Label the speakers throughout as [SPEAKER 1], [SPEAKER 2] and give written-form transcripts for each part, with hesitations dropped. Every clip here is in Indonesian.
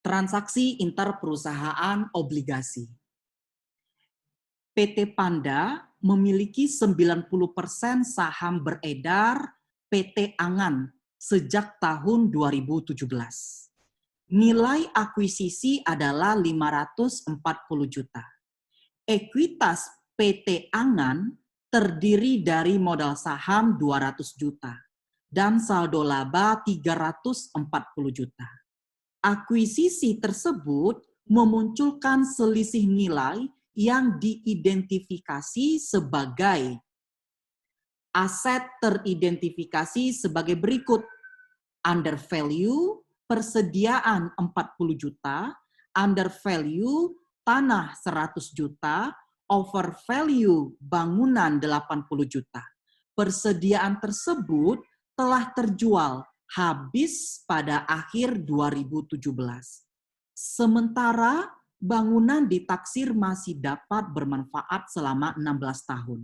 [SPEAKER 1] Transaksi interperusahaan obligasi. PT Panda memiliki 90% saham beredar PT Angan sejak tahun 2017. Nilai akuisisi adalah 540 juta. Ekuitas PT Angan terdiri dari modal saham 200 juta dan saldo laba 340 juta. Akuisisi tersebut memunculkan selisih nilai yang diidentifikasi sebagai aset teridentifikasi sebagai berikut: under value persediaan 40 juta, under value tanah 100 juta, over value bangunan 80 juta. Persediaan tersebut telah terjual habis pada akhir 2017. Sementara bangunan ditaksir masih dapat bermanfaat selama 16 tahun.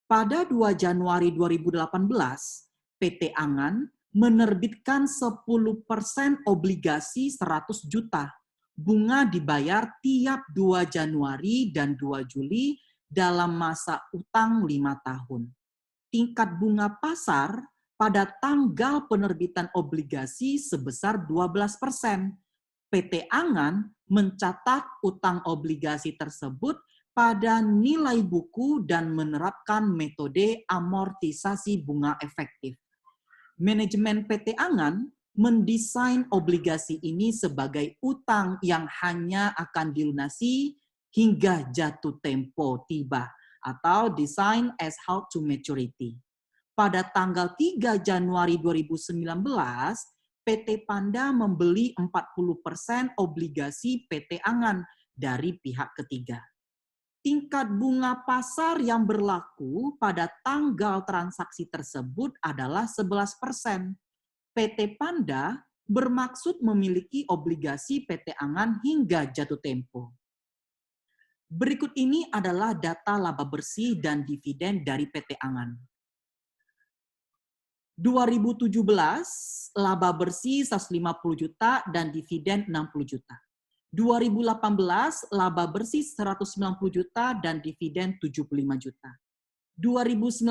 [SPEAKER 1] Pada 2 Januari 2018, PT Angan menerbitkan 10% obligasi 100 juta. Bunga dibayar tiap 2 Januari dan 2 Juli dalam masa utang 5 tahun. Tingkat bunga pasar pada tanggal penerbitan obligasi sebesar 12%. PT Angan mencatat utang obligasi tersebut pada nilai buku dan menerapkan metode amortisasi bunga efektif. Manajemen PT Angan mendesain obligasi ini sebagai utang yang hanya akan dilunasi hingga jatuh tempo tiba atau design as held to maturity. Pada tanggal 3 Januari 2019, PT Panda membeli 40% obligasi PT Angan dari pihak ketiga. Tingkat bunga pasar yang berlaku pada tanggal transaksi tersebut adalah 11%. PT Panda bermaksud memiliki obligasi PT Angan hingga jatuh tempo. Berikut ini adalah data laba bersih dan dividen dari PT Angan. 2017 laba bersih 150 juta dan dividen 60 juta. 2018 laba bersih 190 juta dan dividen 75 juta. 2019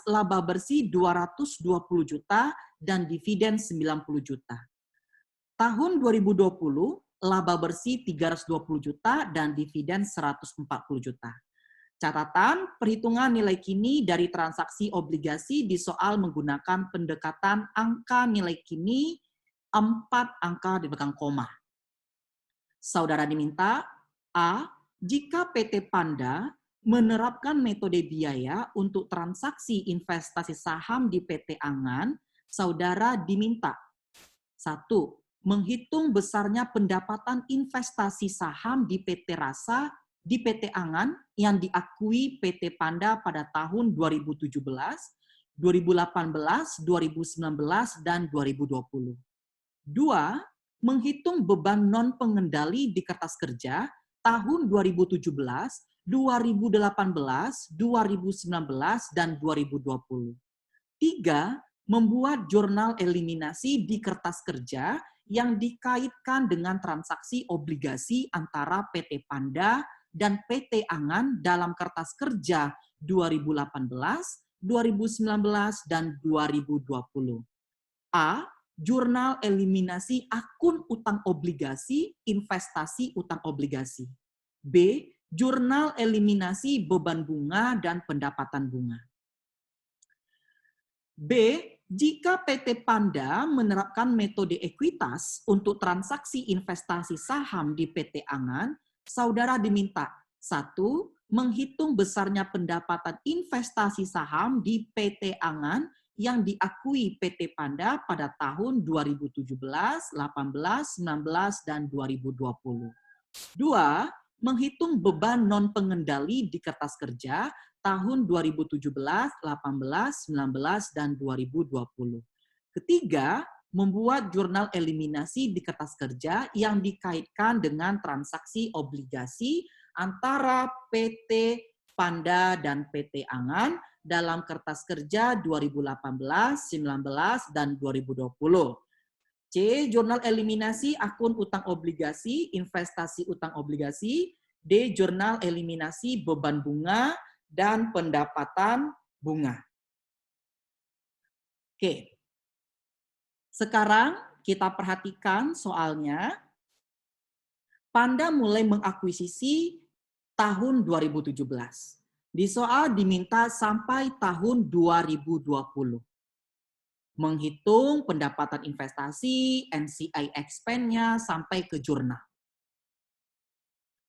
[SPEAKER 1] laba bersih 220 juta dan dividen 90 juta. Tahun 2020 laba bersih 320 juta dan dividen 140 juta. Catatan, perhitungan nilai kini dari transaksi obligasi di soal menggunakan pendekatan angka nilai kini 4 angka di belakang koma. Saudara diminta, A. Jika PT Panda menerapkan metode biaya untuk transaksi investasi saham di PT Angan, saudara diminta 1. Menghitung besarnya pendapatan investasi saham di PT Rasa di PT Angan yang diakui PT Panda pada tahun 2017, 2018, 2019, dan 2020. 2. Menghitung beban non-pengendali di kertas kerja tahun 2017, 2018, 2019, dan 2020. 3. Membuat jurnal eliminasi di kertas kerja yang dikaitkan dengan transaksi obligasi antara PT Panda dan PT Angan dalam kertas kerja 2018, 2019, dan 2020. A. Jurnal eliminasi akun utang obligasi, investasi utang obligasi. B. Jurnal eliminasi beban bunga dan pendapatan bunga. B. Jika PT Panda menerapkan metode ekuitas untuk transaksi investasi saham di PT Angan, saudara diminta 1. Menghitung besarnya pendapatan investasi saham di PT Angan yang diakui PT Panda pada tahun 2017, 18, 19, dan 2020. 2. Menghitung beban non-pengendali di kertas kerja tahun 2017, 18, 19, dan 2020. Ketiga, membuat jurnal eliminasi di kertas kerja yang dikaitkan dengan transaksi obligasi antara PT Panda dan PT Angan dalam kertas kerja 2018, 19, dan 2020. C. Jurnal eliminasi akun utang obligasi, investasi utang obligasi. D. Jurnal eliminasi beban bunga dan pendapatan bunga. Oke. Sekarang kita perhatikan soalnya. Panda mulai mengakuisisi tahun 2017. Di soal diminta sampai tahun 2020. Menghitung pendapatan investasi, NCI expense-nya, sampai ke jurnal.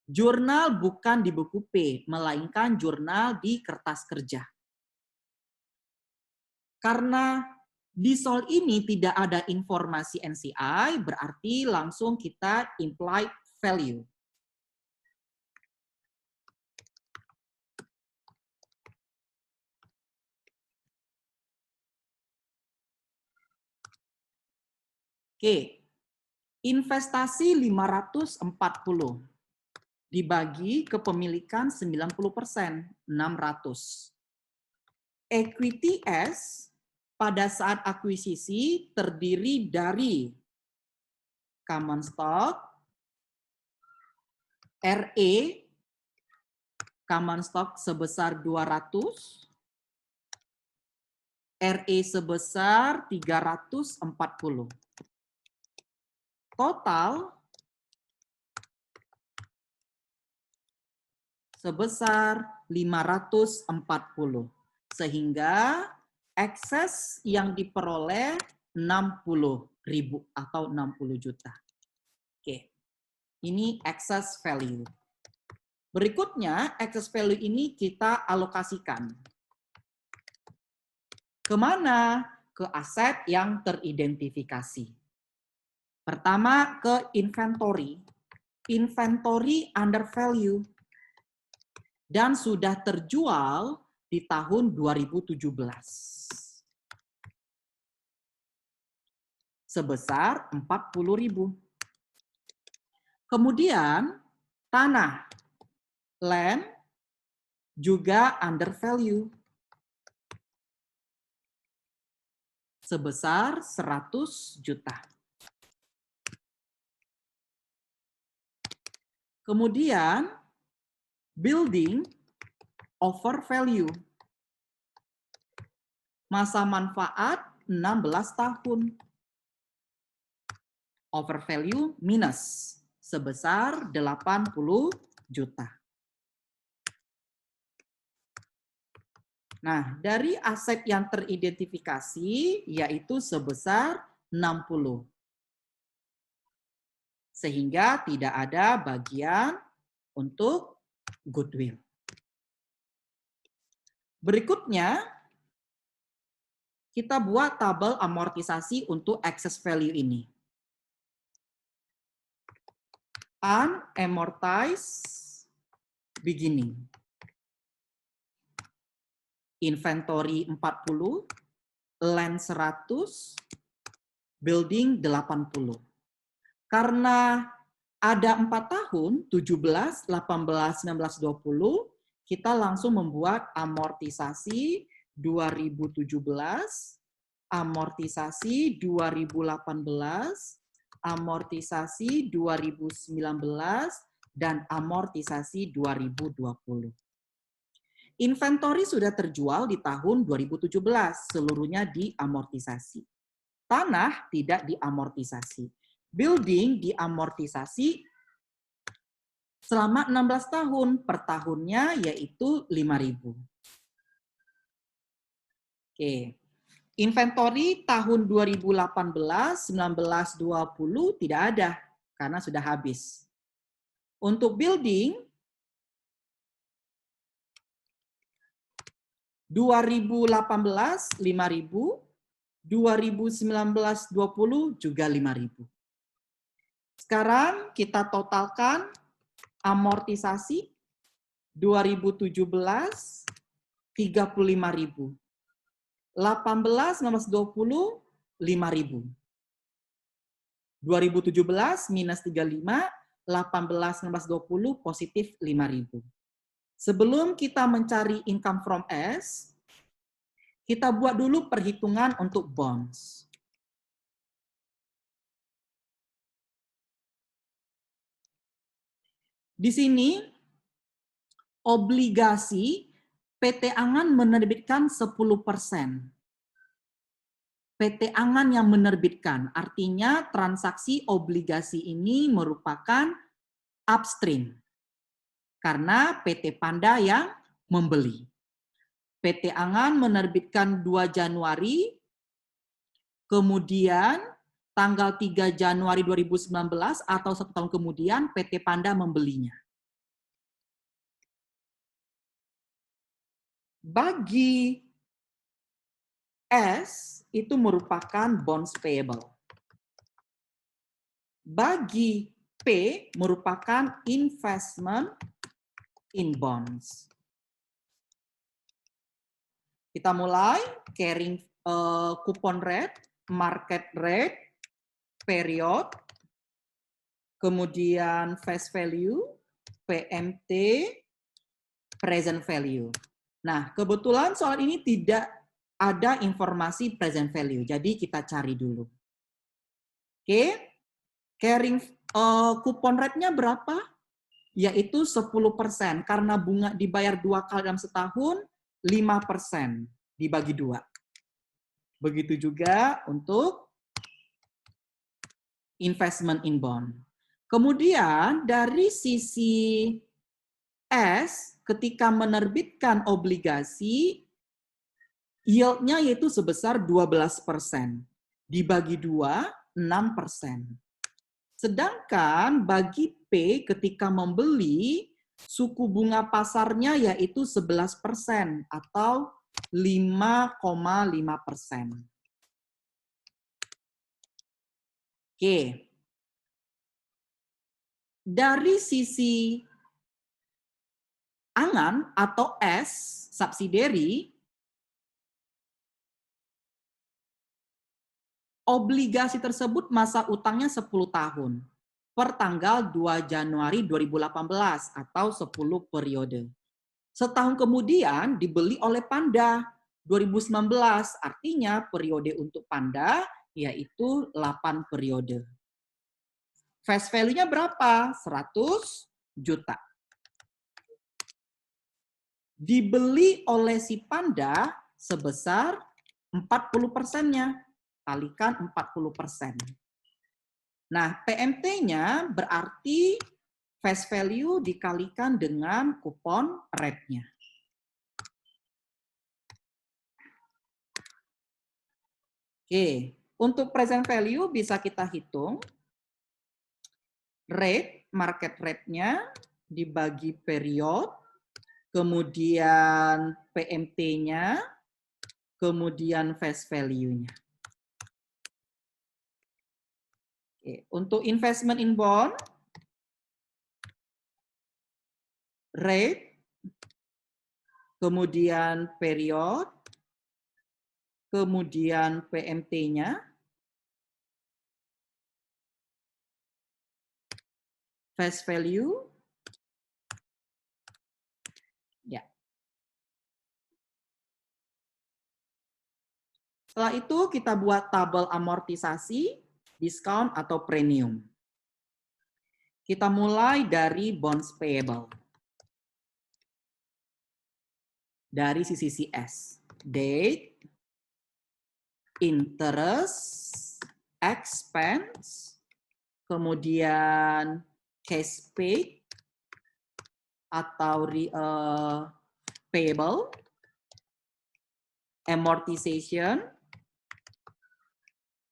[SPEAKER 1] Jurnal bukan di buku P, melainkan jurnal di kertas kerja. Karena di soal ini tidak ada informasi NCI, berarti langsung kita implied value. Oke, investasi 540 dibagi kepemilikan 90%, 600. Equity S pada saat akuisisi terdiri dari common stock, RE, common stock sebesar 200, RE sebesar 340. Total sebesar 540. Sehingga ekses yang diperoleh 60.000 atau 60 juta. Oke. Ini excess value. Berikutnya, excess value ini kita alokasikan. Kemana? Ke aset yang teridentifikasi. Pertama, ke inventory. Inventory under value. Dan sudah terjual di tahun 2017. Sebesar 40.000. Kemudian, tanah, land, juga under value. Sebesar 100 juta. Kemudian, building over value. Masa manfaat 16 tahun. Over value minus. Sebesar 80 juta. Nah, dari aset yang teridentifikasi, yaitu sebesar 60. Sehingga tidak ada bagian untuk goodwill. Berikutnya, kita buat tabel amortisasi untuk excess value ini. Unamortized beginning. Inventory 40, land 100, building 80. Karena ada 4 tahun, 17, 18, 19, 20, kita langsung membuat amortisasi 2017, amortisasi 2018, amortisasi 2019, dan amortisasi 2020. Inventory sudah terjual di tahun 2017, seluruhnya diamortisasi. Tanah tidak diamortisasi. Building diamortisasi selama 16 tahun, per tahunnya yaitu 5.000. Oke. Inventory tahun 2018, 19, 20 tidak ada karena sudah habis. Untuk building 2018 5.000, 2019 20 juga 5.000. Sekarang kita totalkan amortisasi 2017 35.000. 18 19 20 5.000. 2017 minus 35, 18 19 20 positif 5.000. Sebelum kita mencari income from S, kita buat dulu perhitungan untuk bonds. Di sini obligasi PT Angan menerbitkan 10%. PT Angan yang menerbitkan, artinya transaksi obligasi ini merupakan upstream. Karena PT Panda yang membeli. PT Angan menerbitkan 2 Januari, kemudian tanggal 3 Januari 2019 atau 1 tahun kemudian PT Panda membelinya. Bagi S itu merupakan bonds payable. Bagi P merupakan investment in bonds. Kita mulai carrying coupon rate, market rate, period, kemudian face value, PMT, present value. Nah, kebetulan soal ini tidak ada informasi present value, jadi kita cari dulu. Oke, carrying coupon rate-nya berapa? Yaitu 10%, karena bunga dibayar 2 kali dalam setahun, 5% dibagi 2. Begitu juga untuk investment in bond. Kemudian dari sisi S, ketika menerbitkan obligasi, yield-nya yaitu sebesar 12%. Dibagi 2, 6%. Sedangkan bagi P ketika membeli, suku bunga pasarnya yaitu 11% atau 5,5%. Oke. Dari sisi Angan atau S, subsidiary, obligasi tersebut masa utangnya 10 tahun per tanggal 2 Januari 2018 atau 10 periode. Setahun kemudian dibeli oleh Panda 2019, artinya periode untuk Panda yaitu 8 periode. Face value-nya berapa? 100 juta. Dibeli oleh si Panda sebesar 40%-nya. Kalikan 40%. Nah, PMT-nya berarti face value dikalikan dengan kupon rate-nya. Oke, untuk present value bisa kita hitung. Rate, market rate-nya dibagi period, kemudian PMT-nya, kemudian face value-nya. Oke, untuk investment in bond, rate, kemudian period, kemudian PMT-nya, face value, ya. Setelah itu kita buat tabel amortisasi, diskon atau premium. Kita mulai dari bonds payable. Dari sisi CS. Date, interest, expense, kemudian cash paid atau payable, amortization,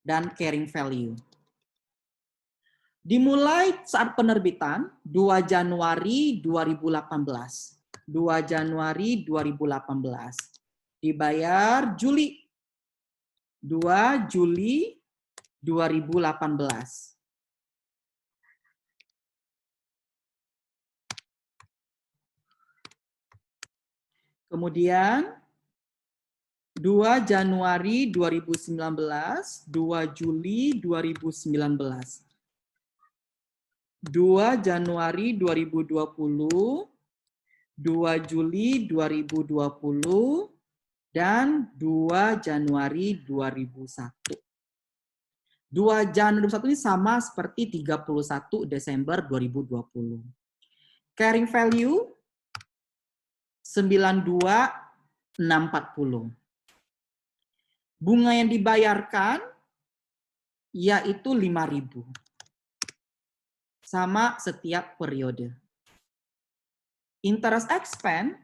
[SPEAKER 1] dan carrying value. Dimulai saat penerbitan 2 Januari 2018. 2 Januari 2018. Dibayar Juli. 2 Juli 2018. Kemudian 2 Januari 2019, 2 Juli 2019. 2 Januari 2020, 2 Juli 2020, dan 2 Januari 2001. 2 Januari 2021 ini sama seperti 31 Desember 2020. Carrying value 92.640. Bunga yang dibayarkan yaitu 5.000. Sama setiap periode. Interest expense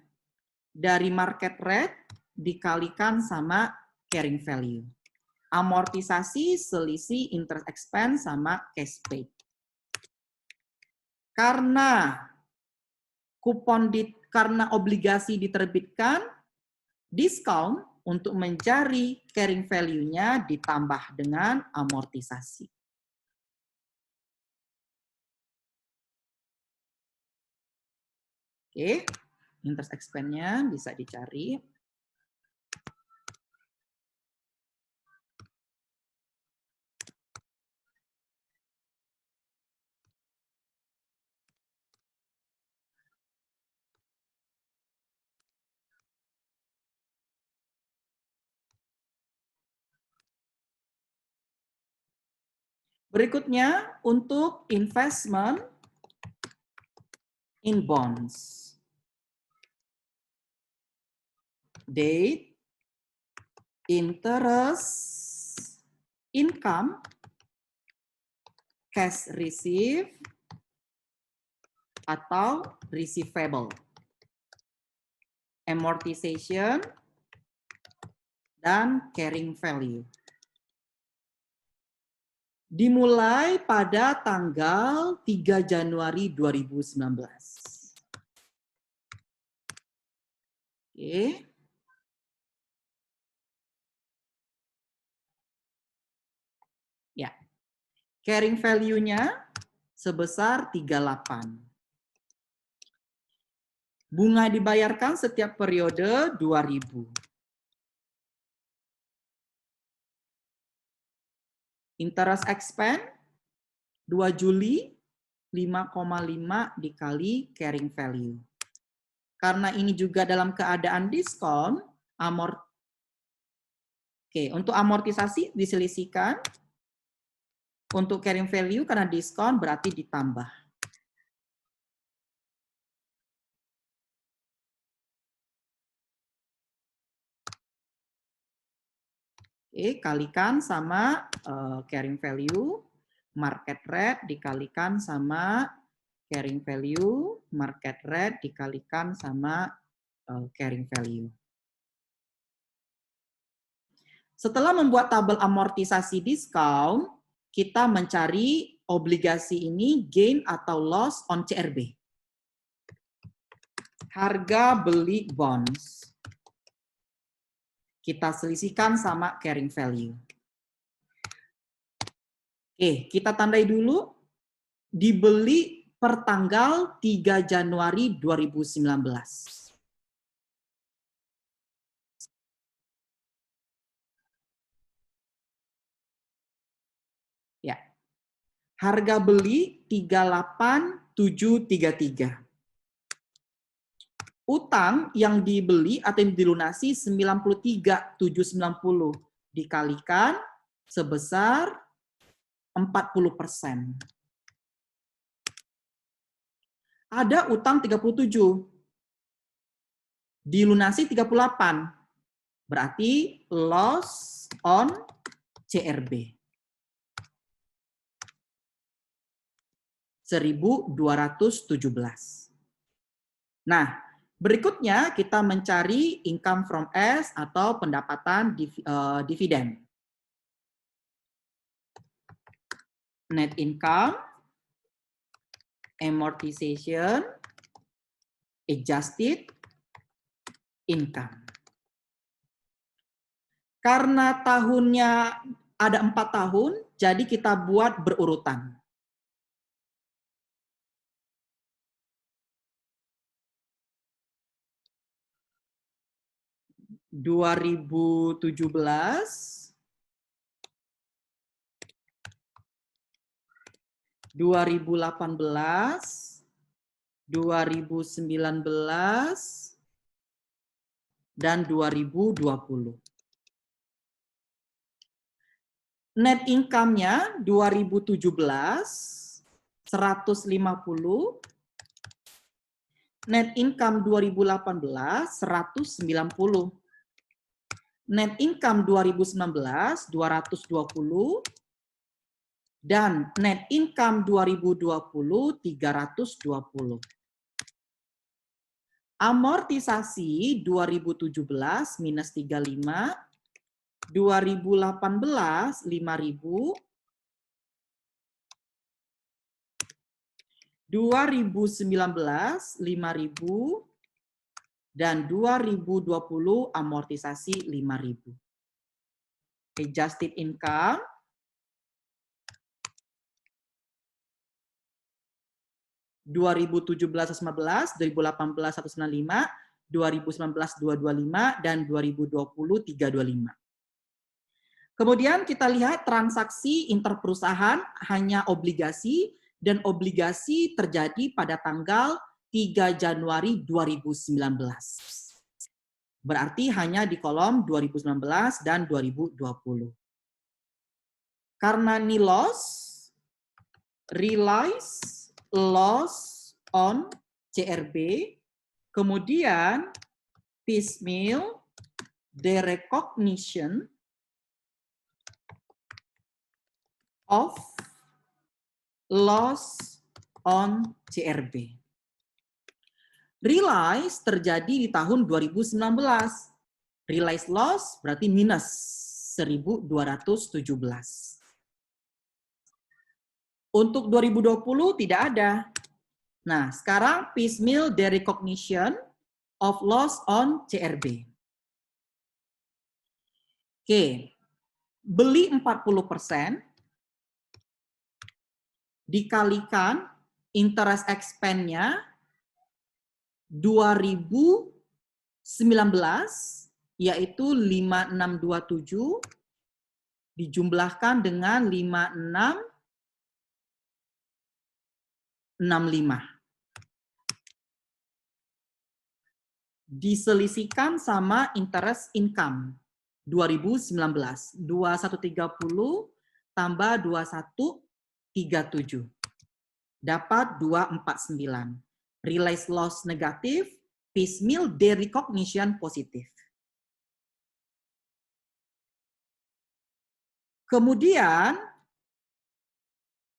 [SPEAKER 1] dari market rate dikalikan sama carrying value. Amortisasi selisih interest expense sama cash paid. Karena karena obligasi diterbitkan, diskon untuk mencari carrying value-nya ditambah dengan amortisasi. Oke, interest expense-nya bisa dicari. Berikutnya untuk investment in bonds. Date, interest, income, cash receive, atau receivable, amortization, dan carrying value. Dimulai pada tanggal 3 Januari 2019. Oke. Ya. Carrying value-nya sebesar 38. Bunga dibayarkan setiap periode 2.000. Interest expense 2 Juli 5,5 dikali carrying value. Karena ini juga dalam keadaan diskon, untuk amortisasi diselisihkan. Untuk carrying value karena diskon berarti ditambah. Kalikan sama carrying value, market rate dikalikan sama carrying value, market rate dikalikan sama carrying value. Setelah membuat tabel amortisasi diskon, kita mencari obligasi ini gain atau loss on CRB. Harga beli bonds. Kita selisihkan sama carrying value. Kita tandai dulu. Dibeli per tanggal 3 Januari 2019. Ya. Harga beli 38.733. Utang yang dibeli atau yang dilunasi 93.790 dikalikan sebesar 40%. Ada utang 37. Dilunasi 38. Berarti loss on CRB. 1.217. Nah, berikutnya kita mencari income from S atau pendapatan dividen. Net income, amortization, adjusted income. Karena tahunnya ada 4 tahun, jadi kita buat berurutan. 2017, 2018, 2019, dan 2020. Net income-nya 2017 150, Net income 2018 190. Net income 2019 220 dan net income 2020 320. Amortisasi 2017 minus 35, 2018 5.000, 2019 5.000, dan 2020 amortisasi 5.000. Adjusted income (2017 115, 2018 195, 2019 225, dan 2020 325). Kemudian kita lihat transaksi interperusahaan hanya obligasi, dan obligasi terjadi pada tanggal 3 Januari 2019. Berarti hanya di kolom 2019 dan 2020. Karena ini loss, realize loss on CRB, kemudian piecemeal derecognition of loss on CRB. Realize terjadi di tahun 2019. Realize loss berarti minus 1.217. Untuk 2020 tidak ada. Nah, sekarang piecemeal derecognition of loss on CRB. Oke, beli 40%, dikalikan interest expense-nya 2019 yaitu 5627 dijumlahkan dengan 5665. Diselisihkan sama interest income 2019 2130 tambah 2137 dapat 249. Realize loss negatif, piecemeal derecognition positif. Kemudian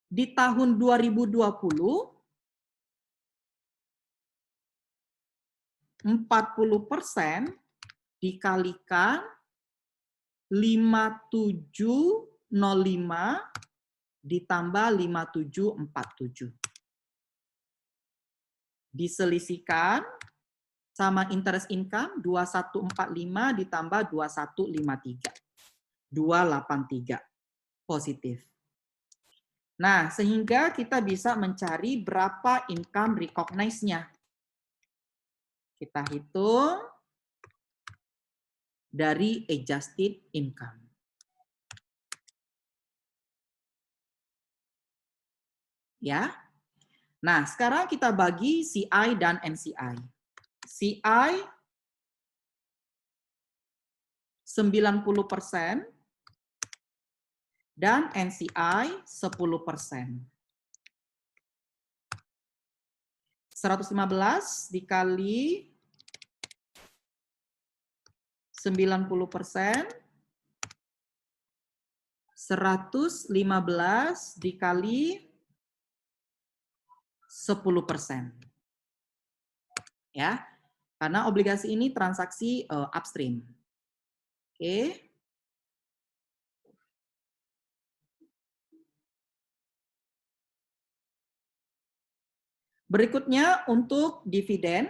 [SPEAKER 1] di tahun 2020 40% dikalikan 5705 ditambah 5747. Diselisihkan sama interest income 2145 ditambah 2153. 283 positif. Nah, sehingga kita bisa mencari berapa income recognize-nya. Kita hitung dari adjusted income. Ya. Nah, sekarang kita bagi CI dan NCI. CI 90% dan NCI 10%. 115 dikali 90%, 115 dikali 10%. Ya, karena obligasi ini transaksi upstream. Oke. Berikutnya untuk dividen.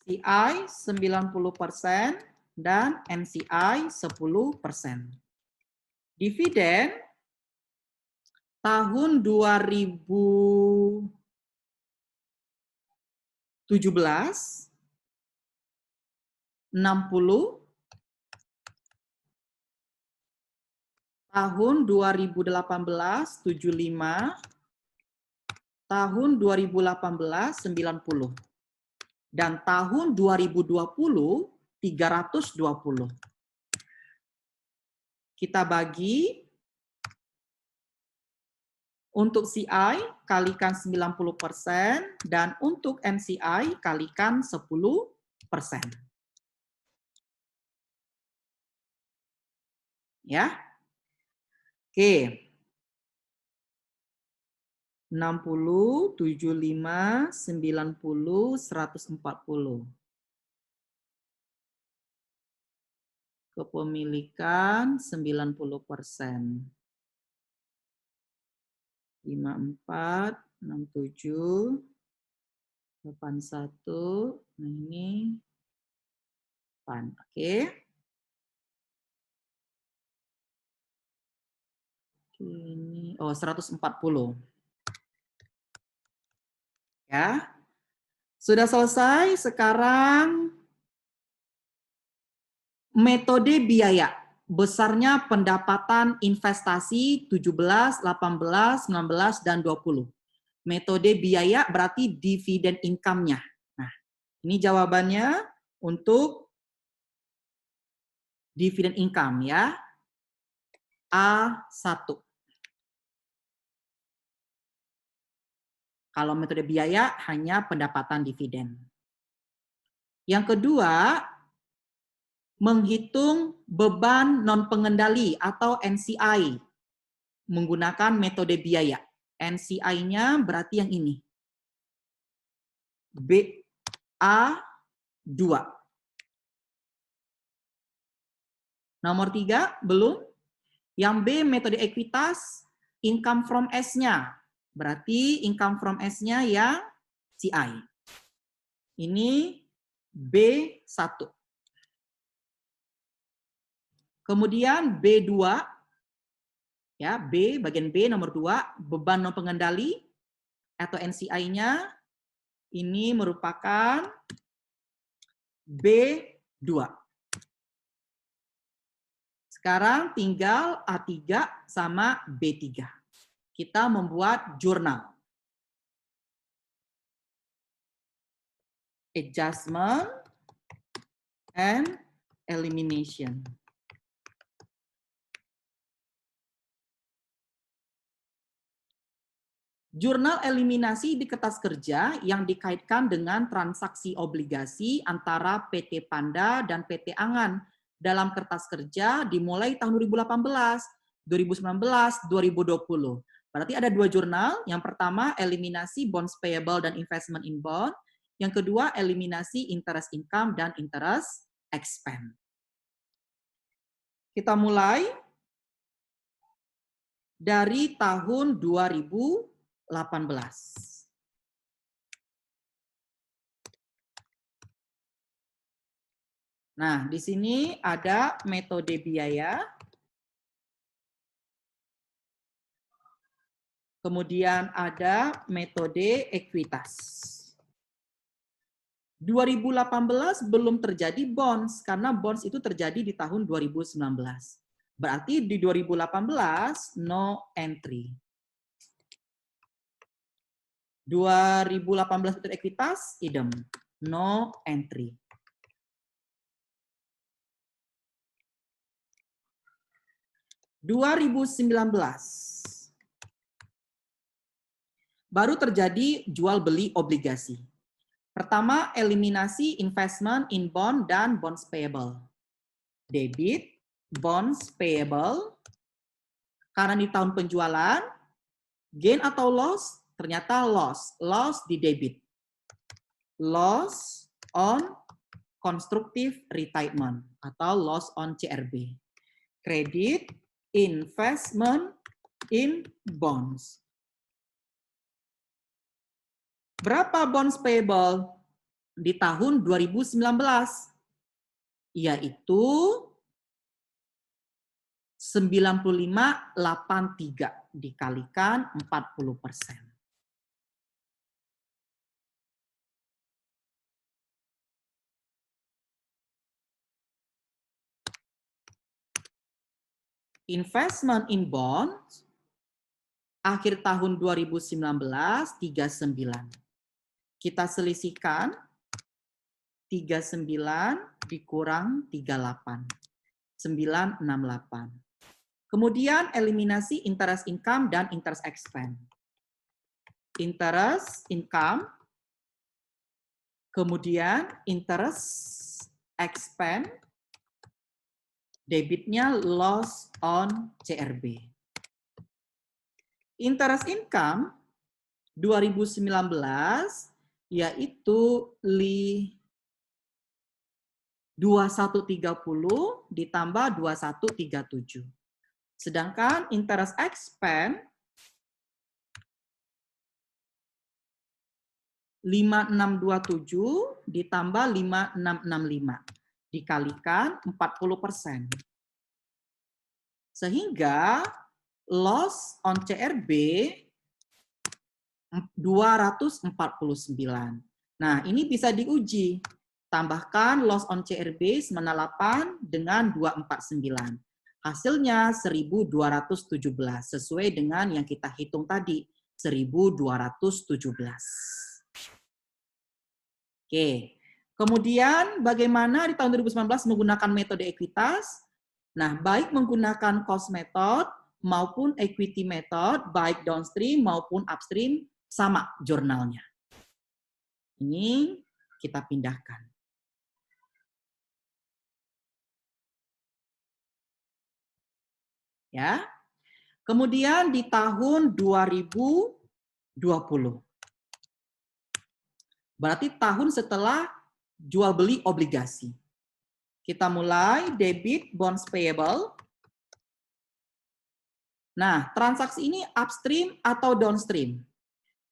[SPEAKER 1] CI 90% dan NCI 10%. Dividen tahun 2017 60, tahun 2018 75, tahun 2018 90, dan tahun 2020 320. Kita bagi Untuk CI kalikan 90% dan untuk NCI kalikan 10%. Ya. Oke. 60, 75, 90, 140. Kepemilikan 90%. 54, 67, 81, nah ini 8. Oke. Ini 140. Ya. Sudah selesai, sekarang metode biaya. Besarnya pendapatan investasi 17, 18, 19, dan 20. Metode biaya berarti dividen income-nya. Nah, ini jawabannya untuk dividen income ya. A1. Kalau metode biaya hanya pendapatan dividen. Yang kedua, menghitung beban non-pengendali atau NCI menggunakan metode biaya. NCI-nya berarti yang ini. BA2. Nomor 3, belum. Yang B, metode ekuitas, income from S-nya. Berarti income from S-nya yang CI. Ini B1. Kemudian B2, ya, B, bagian B nomor 2, beban non pengendali atau NCI-nya ini merupakan B2. Sekarang tinggal A3 sama B3. Kita membuat jurnal. Adjustment and elimination. Jurnal eliminasi di kertas kerja yang dikaitkan dengan transaksi obligasi antara PT Panda dan PT Angan dalam kertas kerja dimulai tahun 2018, 2019, 2020. Berarti ada 2 jurnal. Yang pertama eliminasi bonds payable dan investment in bond. Yang kedua eliminasi interest income dan interest expense. Kita mulai dari tahun 2018. Nah, di sini ada metode biaya. Kemudian ada metode ekuitas. 2018 belum terjadi bonds, karena bonds itu terjadi di tahun 2019. Berarti di 2018, no entry. 2018 metode ekuitas, idem. No entry. (2019) baru terjadi jual beli obligasi. Pertama, eliminasi investment in bond dan bonds payable. Debit, bonds payable, karena di tahun penjualan, gain atau loss, ternyata loss. Loss di debit. Loss on constructive retirement atau loss on CRB. Credit, investment in bonds. Berapa bonds payable di tahun 2019? Yaitu 95,83 dikalikan 40%. Investment in bonds akhir tahun 2019 39. Kita selisihkan 39 dikurang 38. 968. Kemudian eliminasi interest income dan interest expense. Interest income, kemudian interest expense, debitnya loss on CRB. Interest income 2019 yaitu 2130 ditambah 2137. Sedangkan interest expense 5627 ditambah 5665 dikalikan 40%. Sehingga loss on CRB 249. Nah, ini bisa diuji. Tambahkan loss on CRB 98 dengan 249. Hasilnya 1217 sesuai dengan yang kita hitung tadi, 1217. Oke. Kemudian bagaimana di tahun 2019 menggunakan metode ekuitas? Nah, baik menggunakan cost method maupun equity method, baik downstream maupun upstream, sama jurnalnya. Ini kita pindahkan. Ya. Kemudian di tahun 2020. Berarti tahun setelah jual beli obligasi. Kita mulai debit bonds payable. Nah, transaksi ini upstream atau downstream?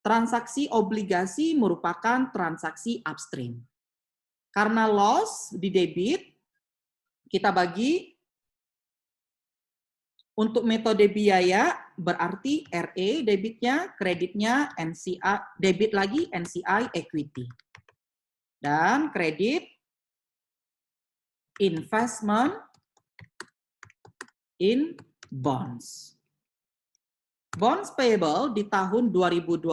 [SPEAKER 1] Transaksi obligasi merupakan transaksi upstream. Karena loss di debit, kita bagi untuk metode biaya berarti RE debitnya, kreditnya NCI, debit lagi NCI equity. Dan kredit investment in bonds. Bonds payable di tahun 2020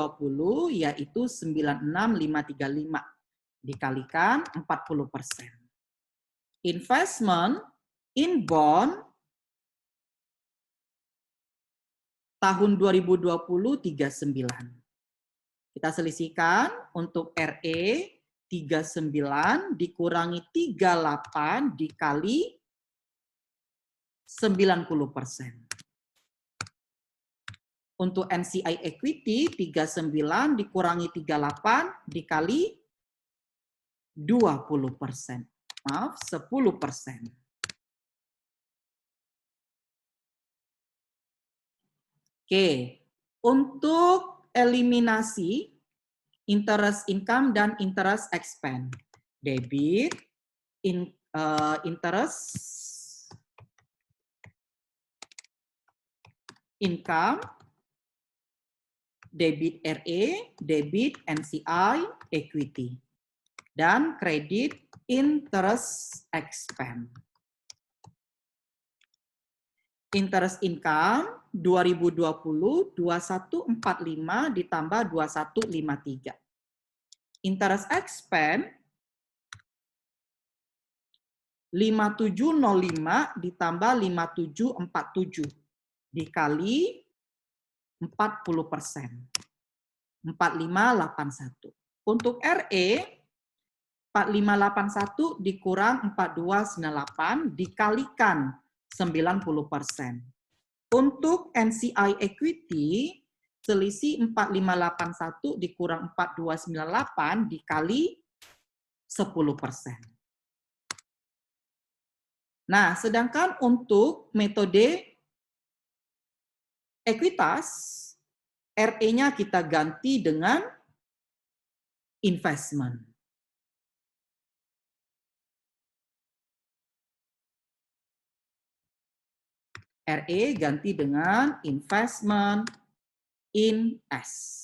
[SPEAKER 1] yaitu 96535 dikalikan 40%. Investment in bond tahun 2020 39. Kita selisihkan untuk RE 39 dikurangi 38 dikali 90%. Untuk NCI equity 39 dikurangi 38 dikali 20%. Maaf, 10%. Oke, untuk eliminasi interest income dan interest expense. Debit, interest income, debit RE, debit NCI equity, dan kredit interest expense. Interest income 2020 2145 ditambah 2153. Interest expense 5705 ditambah 5747 dikali 40%. 4581. Untuk RE 4581 dikurang 4298 dikalikan 90%. Untuk NCI equity, selisih 4581 dikurang 4298 dikali 10%. Nah, sedangkan untuk metode ekuitas, RE-nya kita ganti dengan investment. RE ganti dengan investment in S.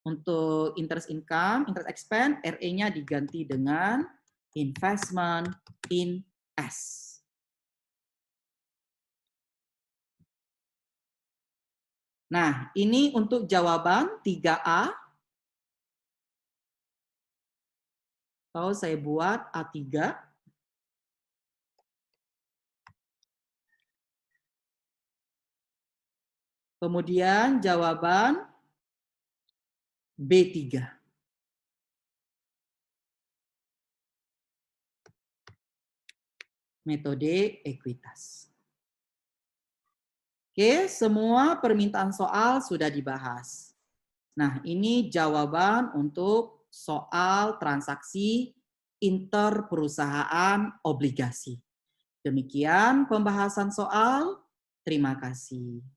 [SPEAKER 1] Untuk interest income, interest expense, RE-nya diganti dengan investment in S. Nah, ini untuk jawaban 3A. Atau saya buat A3. Kemudian jawaban B3. Metode ekuitas. Oke, semua permintaan soal sudah dibahas. Nah, ini jawaban untuk soal transaksi interperusahaan obligasi. Demikian pembahasan soal. Terima kasih.